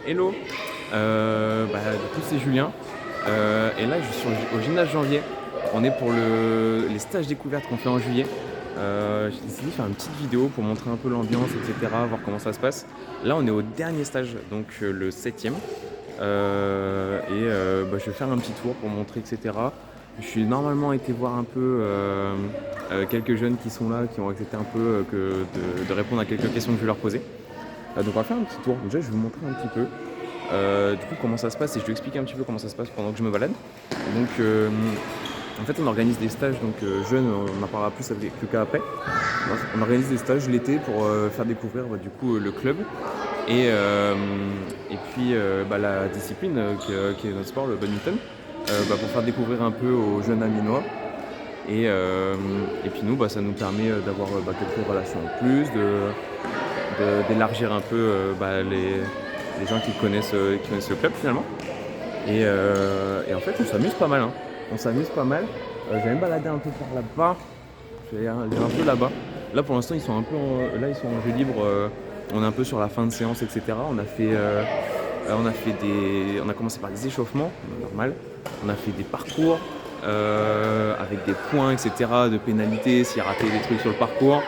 Hello, du coup c'est Julien, et là je suis au gymnase Janvier. On est pour les stages découvertes qu'on fait en juillet. J'ai décidé de faire une petite vidéo pour montrer un peu l'ambiance, etc., voir comment ça se passe. Là on est au dernier stage, donc le 7ème. Je vais faire un petit tour pour montrer, etc. Je suis normalement été voir un peu quelques jeunes qui sont là, qui ont accepté un peu de répondre à quelques questions que je vais leur poser. Donc on va faire un petit tour. Déjà je vais vous montrer un petit peu du coup comment ça se passe et je vais expliquer un petit peu comment ça se passe pendant que je me balade. Donc en fait on organise des stages, donc jeunes, on en parlera plus avec Lucas après. On organise des stages l'été pour faire découvrir du coup le club et puis la discipline qui est notre sport, le badminton, pour faire découvrir un peu aux jeunes aminois. Et puis nous, ça nous permet d'avoir quelques relations en plus, d'élargir un peu les gens qui connaissent le club finalement. Et en fait, on s'amuse pas mal. Hein. On s'amuse pas mal. Je vais me balader un peu par là-bas. Je vais aller un peu là-bas. Là, pour l'instant, ils sont un peu ils sont en jeu libre. On est un peu sur la fin de séance, etc. On a commencé par des échauffements, normal. On a fait des parcours avec des points, etc. de pénalité s'il y a raté des trucs sur le parcours.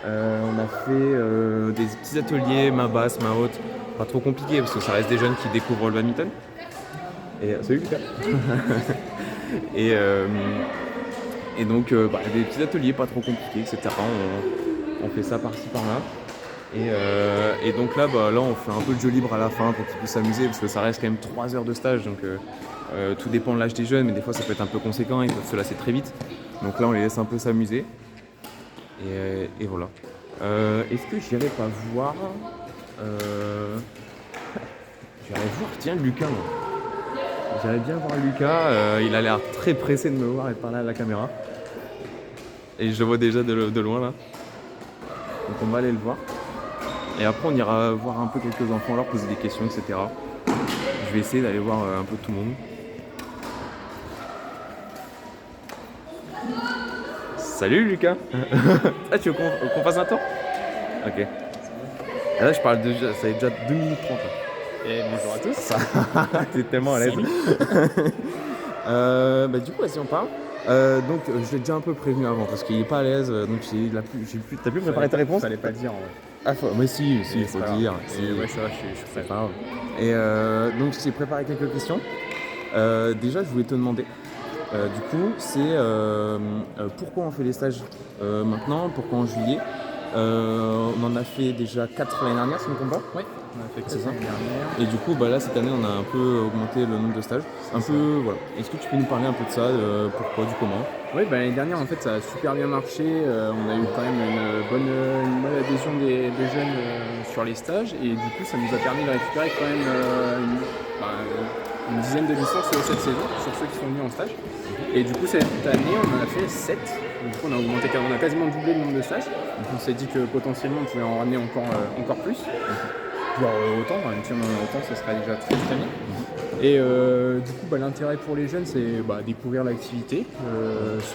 On a fait des petits ateliers, main basse, main haute. Pas trop compliqué parce que ça reste des jeunes qui découvrent le badminton. Et salut Lucas. et donc des petits ateliers pas trop compliqués, etc. On fait ça par-ci par-là. Et donc là, on fait un peu de jeu libre à la fin pour qu'ils puissent s'amuser parce que ça reste quand même 3 heures de stage. Donc tout dépend de l'âge des jeunes, mais des fois ça peut être un peu conséquent, ils peuvent se lasser très vite. Donc là on les laisse un peu s'amuser. Et voilà. Est-ce que j'irai pas voir J'irai voir, tiens, Lucas. J'irai bien voir Lucas. Il a l'air très pressé de me voir et de parler à la caméra. Et je le vois déjà de loin là. Donc on va aller le voir. Et après on ira voir un peu quelques enfants, leur poser des questions, etc. Je vais essayer d'aller voir un peu tout le monde. Salut Lucas. Ah, tu veux qu'on fasse un tour? Ok. Et là je parle déjà, ça fait déjà 2 minutes 30. Et bonjour à tous. T'es tellement à l'aise. Du coup, si on parle. Donc je l'ai déjà un peu prévenu avant parce qu'il est pas à l'aise. Donc t'as pu préparer ta réponse? Fallait pas le dire en vrai. Ah, mais si, il faut dire. Si. Ouais, ça va, je suis prêt. Pas grave. Et donc j'ai préparé quelques questions. Déjà, je voulais te demander. Du coup, c'est pourquoi on fait les stages maintenant, pourquoi en juillet. On en a fait déjà 4 l'année dernière, si je ne me trompe pas. Oui, on a fait 4 C'est ça. l'année dernière. Et du coup, là, cette année, on a un peu augmenté le nombre de stages. Voilà. Est-ce que tu peux nous parler un peu de ça, pourquoi, du comment? Oui, l'année dernière, en fait, ça a super bien marché. On a eu quand même une bonne adhésion des jeunes sur les stages. Et du coup, ça nous a permis de récupérer quand même une dizaine de licences cette saison sur ceux qui sont venus en stage. Et du coup, cette année, on en a fait 7. Donc, du coup, on a quasiment doublé le nombre de stages. Donc, on s'est dit que potentiellement, on pouvait en ramener encore plus. Voire autant, si on en a autant, ça serait déjà très très bien. Et du coup, l'intérêt pour les jeunes, c'est découvrir l'activité.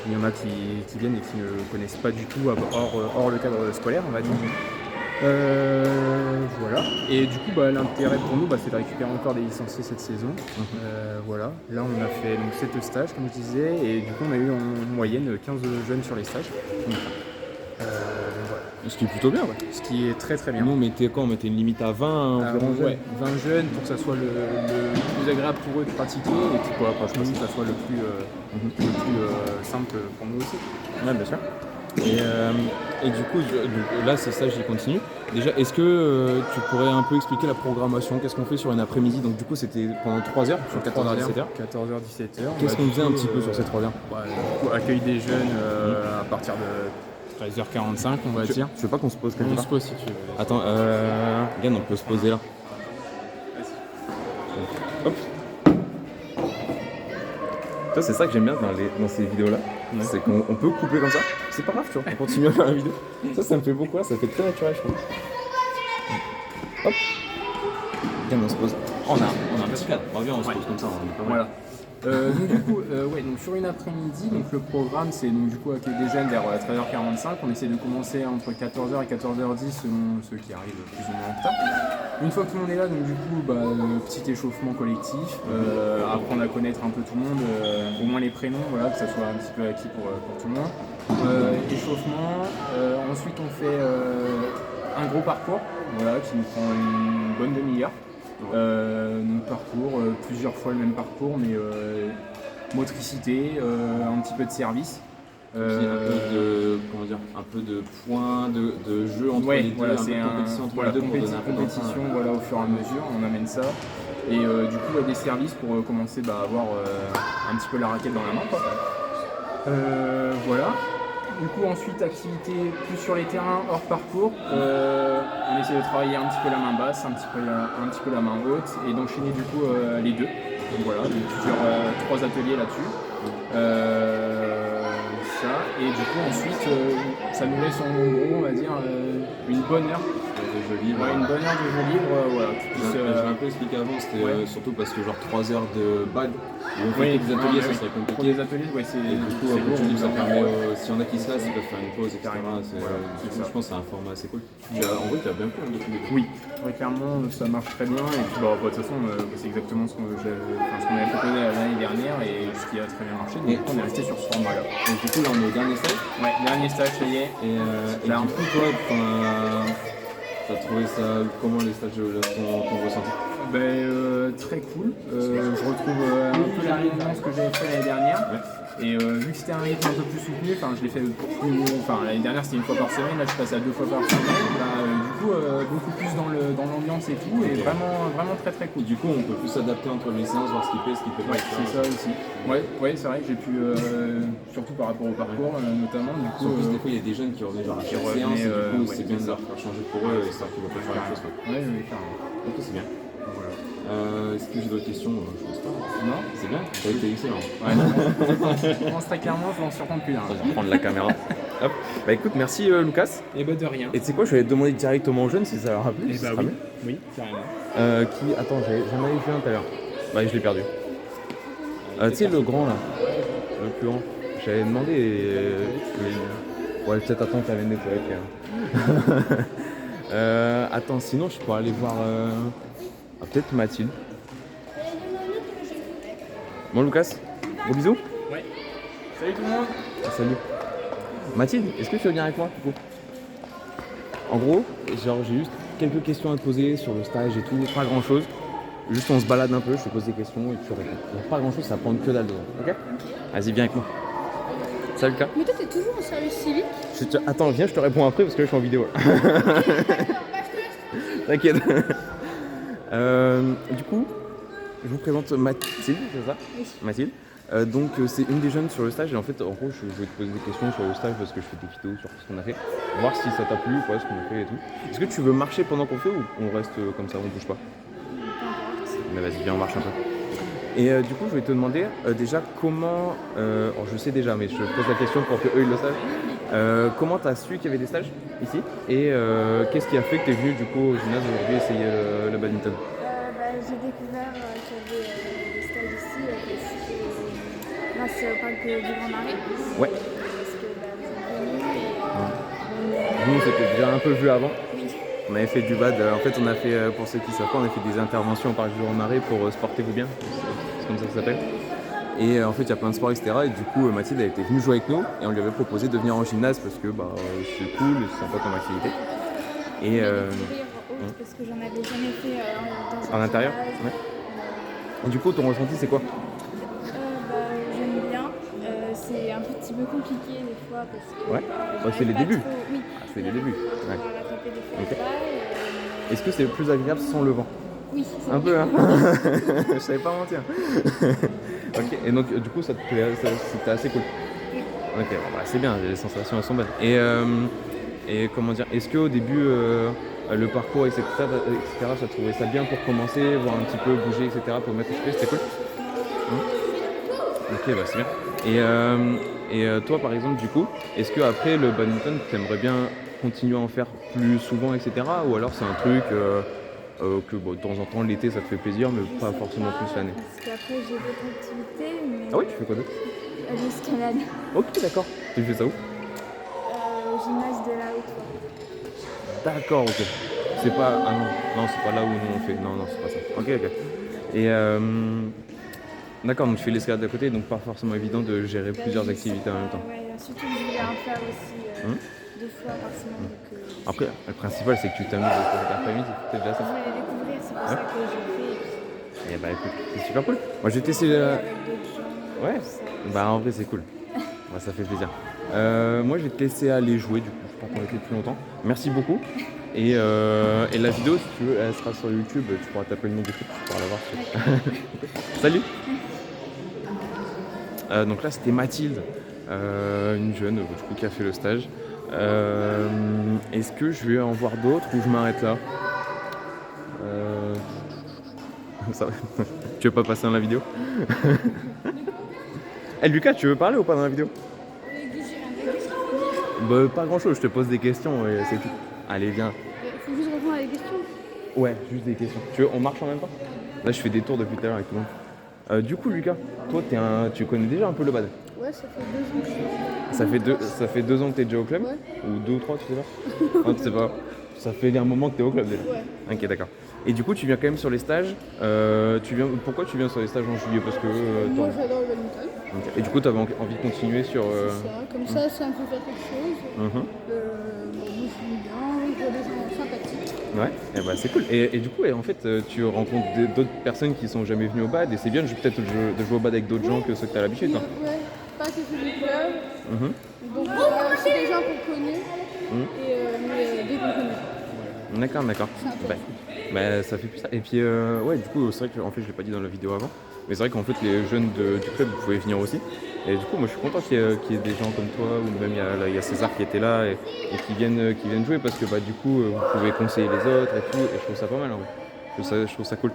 Il y en a qui viennent et qui ne connaissent pas du tout hors le cadre scolaire, on va dire. Voilà. Et du coup, l'intérêt pour nous, c'est de récupérer encore des licenciés cette saison. Voilà. Là, on a fait 7 stages, comme je disais, et du coup, on a eu en moyenne 15 jeunes sur les stages. Voilà. Ce qui est plutôt bien, ouais. Ce qui est très très bien. Nous, on mettait une limite à 20 environ jeunes. Ouais, 20 jeunes pour que ça soit le plus agréable pour eux de pratiquer et puis pour que ça soit le plus simple pour nous aussi. Ouais, bien sûr. Et du coup, là, ces stages, ils continuent. Déjà, est-ce que tu pourrais un peu expliquer la programmation? Qu'est-ce qu'on fait sur une après-midi? Donc, du coup, c'était pendant 3 heures, sur 14h, 17h. 14h, 17h. Qu'est-ce qu'on faisait un petit peu sur ces 3 heures? Du coup, accueil des jeunes à partir de 13h45, on va dire. Tu veux pas qu'on se pose quelque On part? se pose si tu veux. Attends, regarde, on peut se poser là. Hop. Ça, c'est ça que j'aime bien dans ces vidéos-là. Ouais. C'est qu'on peut couper comme ça. C'est pas grave, tu vois. On continue à faire la vidéo. Ça me fait beaucoup, ça fait très naturel, je trouve. Hop. Regarde, on se pose. On a un petit cadre. Regarde, on se pose comme ça. Voilà. Donc du coup, donc sur une après-midi, donc le programme c'est donc du coup accueil des jeunes vers 13h45. On essaie de commencer entre 14h et 14h10 selon ceux qui arrivent plus ou moins en retard. Une fois que tout le monde est là, donc du coup, petit échauffement collectif, apprendre à connaître un peu tout le monde, au moins les prénoms, voilà, que ça soit un petit peu acquis pour tout le monde. Échauffement, ensuite on fait un gros parcours, voilà, qui nous prend une bonne demi-heure. Donc parcours, plusieurs fois le même parcours, mais motricité, un petit peu de service. Un peu de, comment dire, un peu de points, de jeu entre les deux, voilà, un peu de compétition entre les deux pour donner un peu compétition, voilà, au fur et à mesure, on amène ça. Et du coup, des services pour commencer à avoir un petit peu la raquette dans la main, quoi. Voilà. Du coup, ensuite, activité plus sur les terrains, hors parcours. On essaie de travailler un petit peu la main basse, un petit peu la main haute, et d'enchaîner du coup les deux. Donc voilà, donc trois ateliers là-dessus. Ça, et du coup ensuite ça nous laisse en gros, on va dire, une bonne heure de jeu libre. Une bonne heure de jeu libre, voilà. Je l'ai un peu expliqué avant, c'était surtout parce que genre 3 heures de bague, où on fait des ateliers, ça serait compliqué. Pour des ateliers, c'est et du coup, ça permet, s'il y en a qui se lassent, ils peuvent faire une pause, etc. Je pense que c'est un format assez cool. En vrai, tu as bien fait depuis le début. Oui, clairement, ça marche très bien. Et puis, de toute façon, c'est exactement ce qu'on avait proposé l'année dernière et ce qui a très bien marché. Donc, on est resté sur ce format-là. Donc, du coup, là, on est au dernier stage. Ouais, dernier stage, ça y est. Et du coup, toi, t'as trouvé ça comment, les stages, ton ressenti? Très cool. Je retrouve un peu la réunion que j'avais fait l'année dernière. Ouais. Et vu que c'était un rythme un peu plus soutenu, je l'ai fait l'année dernière c'était une fois par semaine, là je passe à 2 fois par semaine. Du coup, beaucoup plus dans l'ambiance et tout, et vraiment très très cool. Du coup, on peut plus s'adapter entre les séances, voir ce qui plaît, ce qui plaît pas. Ouais, c'est ça aussi. Ouais, c'est vrai que j'ai pu, surtout par rapport au parcours notamment. Du coup, en plus, des fois, il y a des jeunes qui revenaient genre à chaque séance, et du coup, c'est bien de leur faire changer pour eux, et ça qu'ils vont pas faire la chose. Ouais, carrément. Ok, c'est bien. Voilà. Est-ce que j'ai d'autres questions? Je pense pas. Non, c'est bien, ça a été excellent. Ouais, je pense très clairement, je vais en surprendre plus d'un. Je vais prendre la caméra. Hop. Bah écoute, merci Lucas. Et de rien. Et tu sais quoi, je vais demander directement aux jeunes si ça leur a plu. Et ce sera mieux. oui, carrément. Attends, j'en avais vu un tout à l'heure. Bah je l'ai perdu. Tu sais le grand là, le plus grand. J'avais demandé. Ouais, peut-être attends que tu vienne nettoyer. Attends, sinon je pourrais aller voir. Peut-être Mathilde. Bon Lucas, gros bisous. Ouais. Salut tout le monde. Salut. Mathilde, est-ce que tu veux venir avec moi du coup? En gros, genre j'ai juste quelques questions à te poser sur le stage et tout, pas grand chose. Juste on se balade un peu, je te pose des questions et tu réponds. Donc pas grand chose, ça prend que dalle dedans, ok? Vas-y, viens avec moi. Salut Lucas. Mais toi t'es toujours au service civique? Attends, viens, je te réponds après parce que là je suis en vidéo. T'inquiète. Du coup, je vous présente Mathilde, c'est ça? Oui. Mathilde. Donc c'est une des jeunes sur le stage et en fait en gros je vais te poser des questions sur le stage parce que je fais des vidéos sur ce qu'on a fait, voir si ça t'a plu ou pas ce qu'on a fait et tout. Est-ce que tu veux marcher pendant qu'on fait ou on reste comme ça, on bouge pas? Mais vas-y, viens, on marche un peu. Et du coup je vais te demander déjà comment, je sais déjà mais je pose la question pour que eux ils le sachent. Comment t'as su qu'il y avait des stages ici et qu'est-ce qui a fait que t'es venu du coup au gymnase aujourd'hui essayer le badminton? J'ai découvert qu'il y avait des stages ici grâce au parc du Grand Marais. Ouais. Parce que vous êtes venus et Nous c'était déjà un peu vu avant. oui. On avait fait du bad, en fait on a fait, pour ceux qui savent pas, on a fait des interventions au parc du Grand Marais pour Sportez-vous bien, c'est comme ça que ça s'appelle. Et en fait il y a plein de sports etc. Et du coup Mathilde elle était venue jouer avec nous et on lui avait proposé de venir en gymnase parce que c'est cool, c'est sympa comme activité. Et Parce que j'en avais jamais fait dans en intérieur gymnase. Ouais. Et du coup ton ressenti c'est quoi? J'aime bien. C'est un petit peu compliqué des fois parce que Ouais. C'est les débuts. Oui. C'est les débuts. Ouais. Rattraper des fois Ok. pas, Est-ce que c'est plus agréable sans le vent? oui, c'est Un vrai. peu hein. Je savais pas mentir. Ok, et donc du coup c'était assez cool. Oui. Ok, bon, c'est bien, les sensations elles sont bonnes. Et comment dire, est-ce qu'au début le parcours etc. ça trouvait ça bien pour commencer, voir un petit peu bouger etc. pour mettre HP, c'était cool? Ok, c'est bien. Et toi par exemple du coup, est-ce que après le badminton tu aimerais bien continuer à en faire plus souvent etc. Ou alors c'est un truc que de temps en temps l'été ça te fait plaisir mais pas forcément plus l'année? Parce qu'après j'ai d'autres activités, mais Ah oui, tu fais quoi d'autre? l'escalade. Ok, d'accord. Tu fais ça où? Au gymnase de la Haute-Foire. D'accord, ok. C'est pas. Ah non, c'est pas là où nous on fait. Non, c'est pas ça. Ok. Et d'accord, donc tu fais l'escalade à côté, donc pas forcément évident de gérer plusieurs activités en même temps. Ouais, surtout que je voulais en faire aussi 2 fois par semaine. Donc, Après, le principal c'est que tu t'amuses cet après-midi, c'est déjà je ça. voulais découvrir, c'est pour ça que je fais. Et bah écoute, c'est super cool. Moi je vais tester. Avec d'autres gens. Ouais, tout ça. bah en vrai c'est cool. Bah, ça fait plaisir. Moi je vais te laisser aller jouer du coup, je ne vais pas t'embêter plus longtemps. Merci beaucoup. Et la vidéo, si tu veux, elle sera sur YouTube, tu pourras taper le nom du truc, tu pourras la voir. Salut. Donc là c'était Mathilde, une jeune du coup, qui a fait le stage. Est-ce que je vais en voir d'autres ou je m'arrête là? Ça va. Tu veux pas passer dans la vidéo? Eh Lucas, tu veux parler ou pas dans la vidéo? Bah, pas grand chose, je te pose des questions et c'est tout. Allez, viens. Faut juste répondre à des questions. Ouais, juste des questions. Tu veux, on marche en même temps? Là, je fais des tours depuis tout à l'heure avec tout le monde. Du coup, Lucas, toi, tu connais déjà un peu le bad? Ouais, ça fait 2 ans que je suis Ça fait 2 ans que t'es déjà au club? Ouais. Ou 2 ou 3, tu sais pas? Non, tu sais pas. Ça fait un moment que t'es au club déjà. Ouais. Ok, d'accord. Et du coup, tu viens quand même sur les stages. Pourquoi tu viens sur les stages en juillet? Parce que. Moi, j'adore le badminton. Ok. Et du coup, t'avais envie de continuer sur. C'est ça. Comme ça me fait faire quelque chose. Mhm. Bon, moi, je suis bien, je vois des gens sympathiques. Ouais, et bah c'est cool. Et du coup, en fait, tu rencontres d'autres personnes qui sont jamais venues au bad et c'est bien peut-être de jouer au bad avec d'autres gens que ceux que t'as l'habitude. Hein. Ouais, pas que c'est du club. Mhm. Donc, c'est des gens qu'on connaît. Mais dès qu'on connaît. D'accord. C'est intéressant. Bah, ça fait plus ça. Et puis, ouais, du coup, c'est vrai que en fait, je l'ai pas dit dans la vidéo avant, mais c'est vrai qu'en fait, les jeunes du club, vous pouvez venir aussi. Et du coup, moi, je suis content qu'il y ait des gens comme toi, ou même il y a César qui était là et qui viennent jouer parce que, bah, du coup, vous pouvez conseiller les autres et tout. Et je trouve ça pas mal, en vrai. Je trouve ça cool.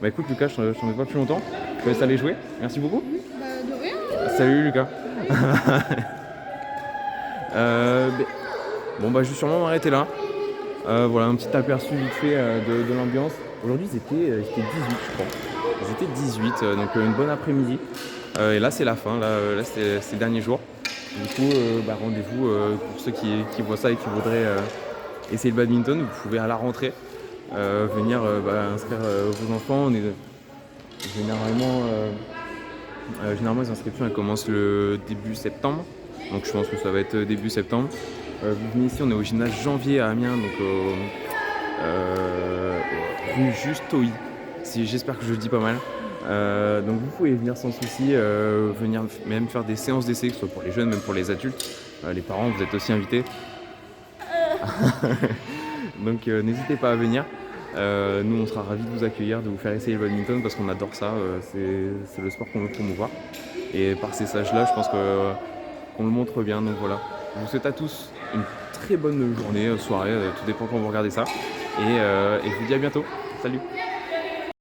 Bah, écoute, Lucas, je t'en ai pas plus longtemps. Je te laisse aller jouer. Merci beaucoup. Bah, de rien. Salut, Lucas. Bon, bah, je vais sûrement m'arrêter là. Voilà un petit aperçu vite fait de l'ambiance. Aujourd'hui ils étaient 18 je crois. Ils étaient 18, donc une bonne après-midi. Et là c'est la fin, là c'est le dernier jour. Du coup rendez-vous pour ceux qui voient ça et qui voudraient essayer le badminton. Vous pouvez à la rentrée venir inscrire vos enfants. Généralement les inscriptions elles commencent le début septembre. Donc je pense que ça va être début septembre. Vous venez ici, on est au gymnase Janvier à Amiens, donc rue Justoy. J'espère que je le dis pas mal. Donc vous pouvez venir sans souci, venir même faire des séances d'essai, que ce soit pour les jeunes, même pour les adultes. Les parents, vous êtes aussi invités. Donc n'hésitez pas à venir. Nous on sera ravis de vous accueillir, de vous faire essayer le badminton parce qu'on adore ça. C'est le sport qu'on veut promouvoir. Et par ces stages-là, je pense qu'on le montre bien. Donc voilà. Je vous souhaite à tous une très bonne journée, soirée, tout dépend quand vous regardez ça. Et je vous dis à bientôt. Salut!